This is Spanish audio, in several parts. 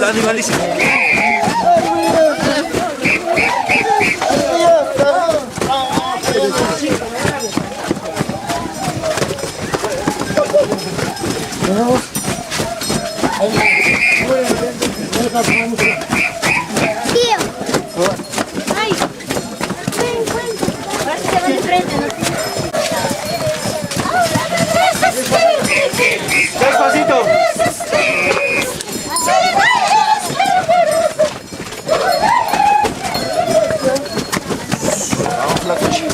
animalísimo. Tío. Ay. Ven, ven. Parece que va de frente, ¿no? Despacito. Vamos la coche.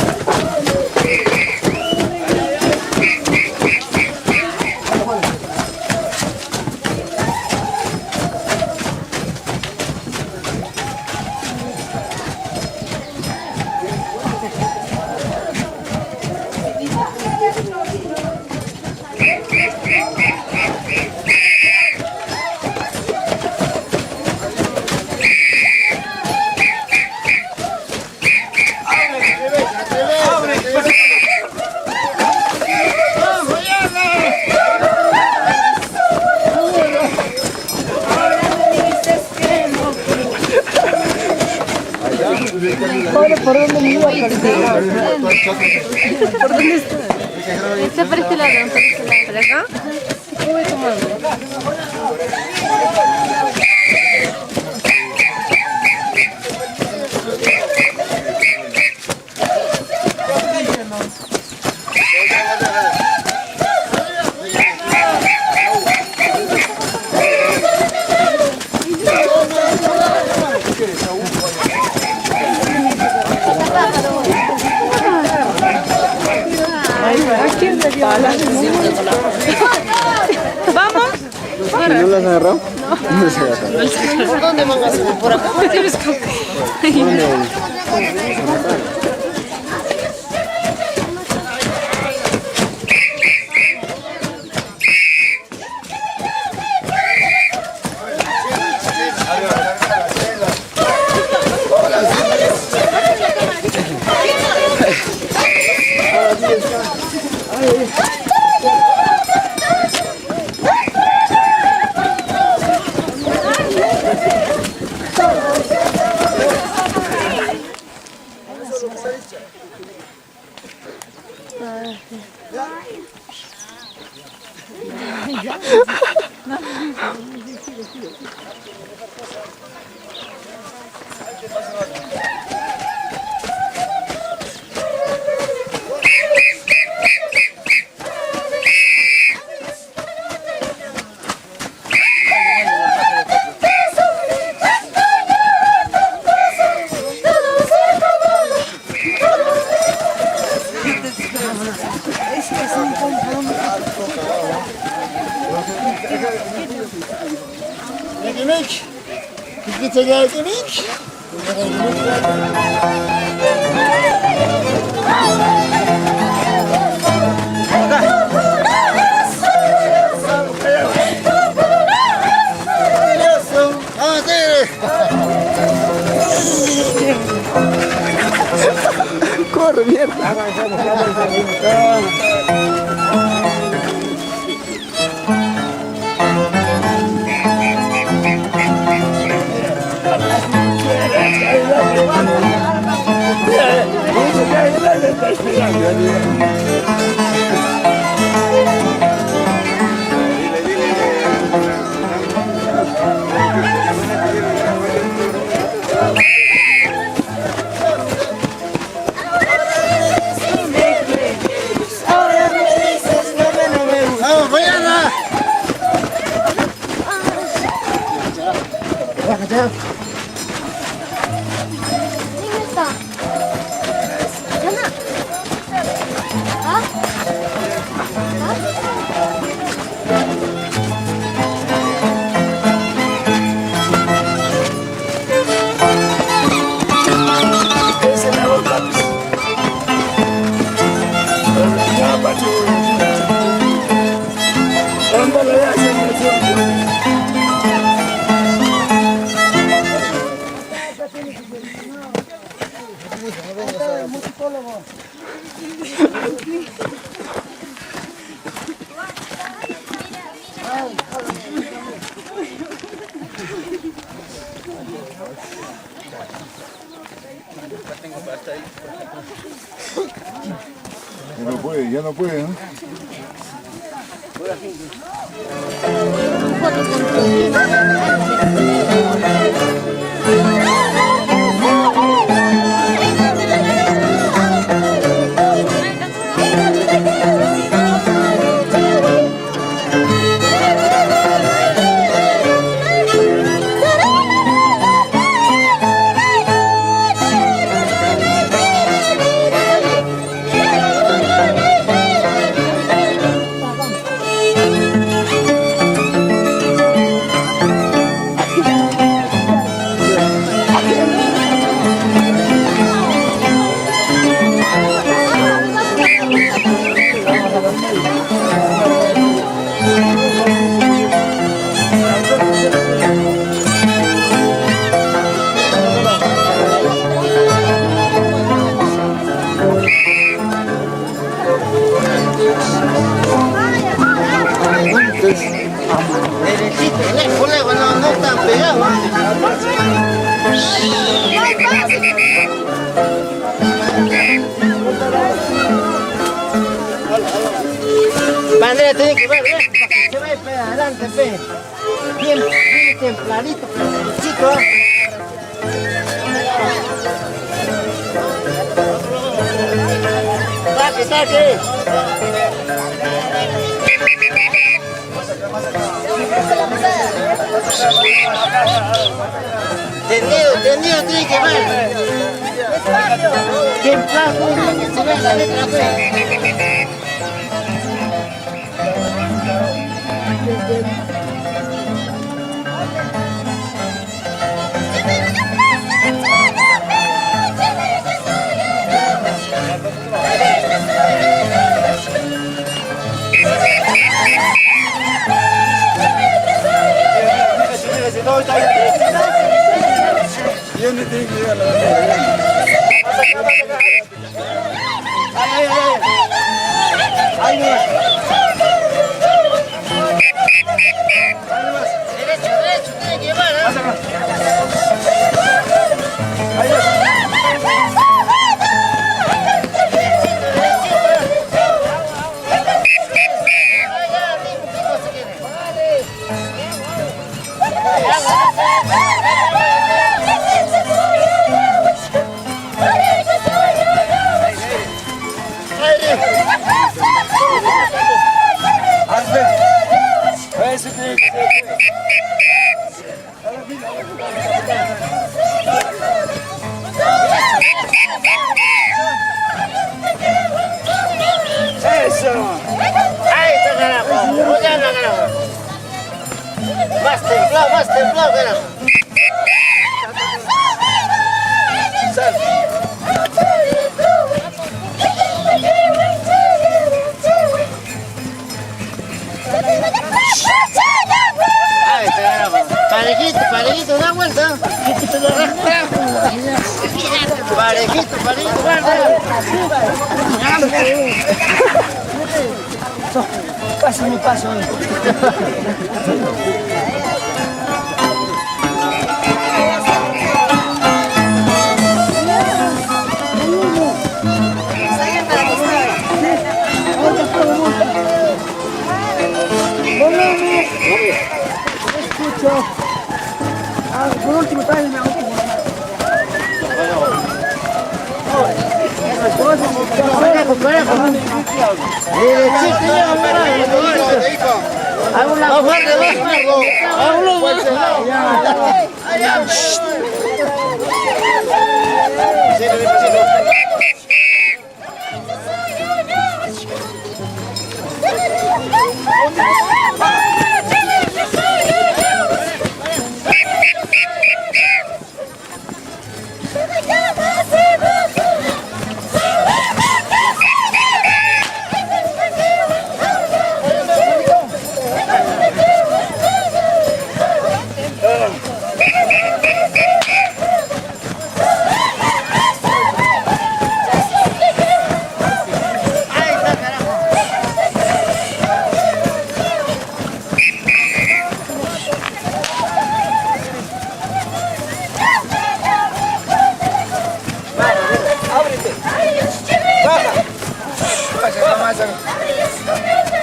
Ahora, ¿por dónde me iba a cargar? ¿Por dónde está? Está por este lado, por este lado. ¿Por acá? ¿Qué voy tomando? ¿Vamos? ¿No las agarró? No se agarró. ¿Por dónde mangas? ¿Por acá? Ne demek? Hizmete gel demek. Corre, mierda. Vamos, vayan. ¿Dónde está? Yana. ¿Ah? ya no puede, ¿no? Derechito, lejos, no tan pegado. Bandera tiene que ver, se va para adelante, pe. Bien templadito, chico. Saque. Tendido tiene que ver. Templado, que se vea la letra P. ¿Dónde tiene que llegar la bandera? Derecho, tiene que llevar, Más templado, carajo. Ay, carajo. Parejito, da vuelta. Parejito, guarda. Casi me paso. Por último, tráeme a último.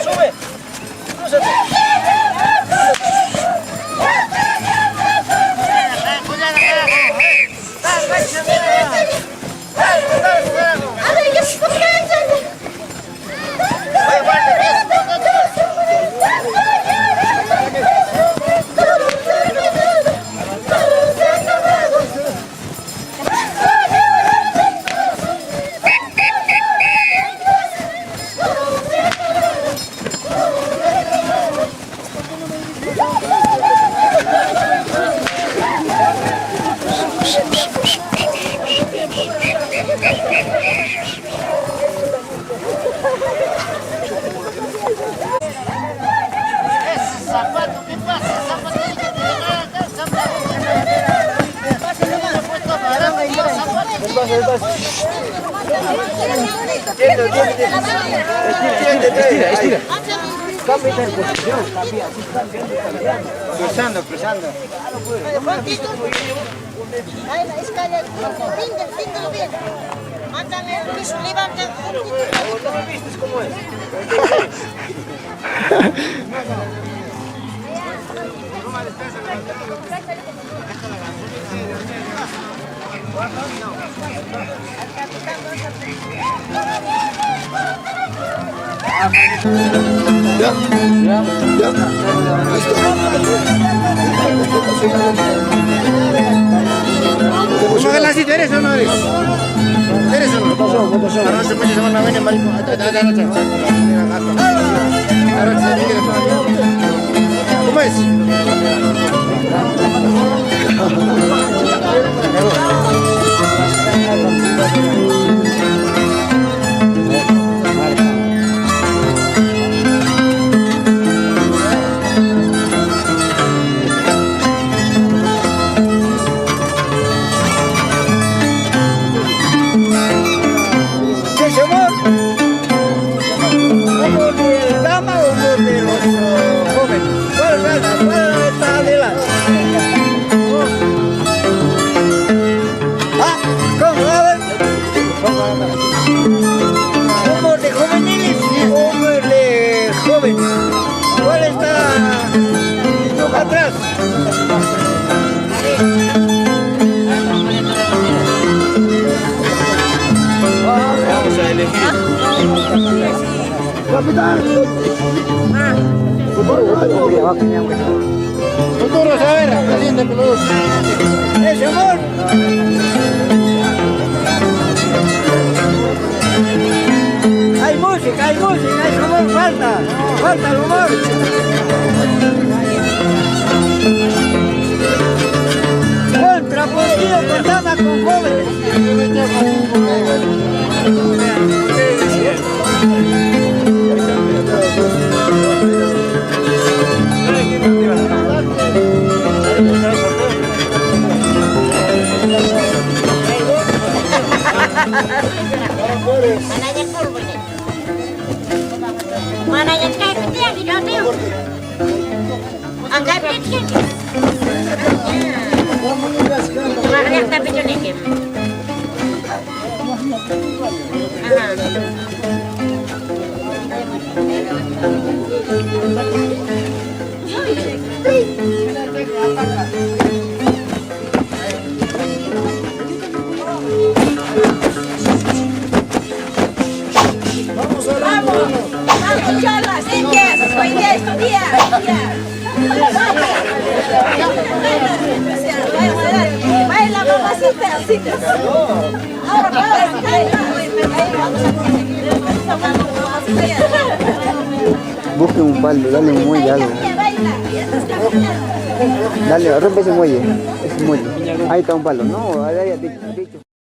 Sube. Crúzate. Zapato, ¿qué pasa? Zapatito que te acá, zapato. Estira. Cambia de posición, cambia. Cruzando. Ahí la escalera, tíndelo bien. Mándame el piso, levanta. ¿No me viste cómo es? Ya. Listo. ¿Cómo hagan así? ¿Eres o no eres? ¿Eres o no? Ahora se puede llamar la vena, marico. ¿Cómo es? Atrás. Vamos a elegir. Capitán. Futuro, Saavedra, presidente Pelus. ¡Ese amor! Hay música, hay amor, falta el humor. Contrapuntido con damas con jóvenes. Mana yang kayak dia di dalam. Angkat dia. Mariak tapi junikim. Vamos, cholas, estudia. Baila, mamacita. Ahora Busque un palo, dale un muelle, algo. Dale, rompe ese muelle. Ahí está un palo. No, ahí dicho.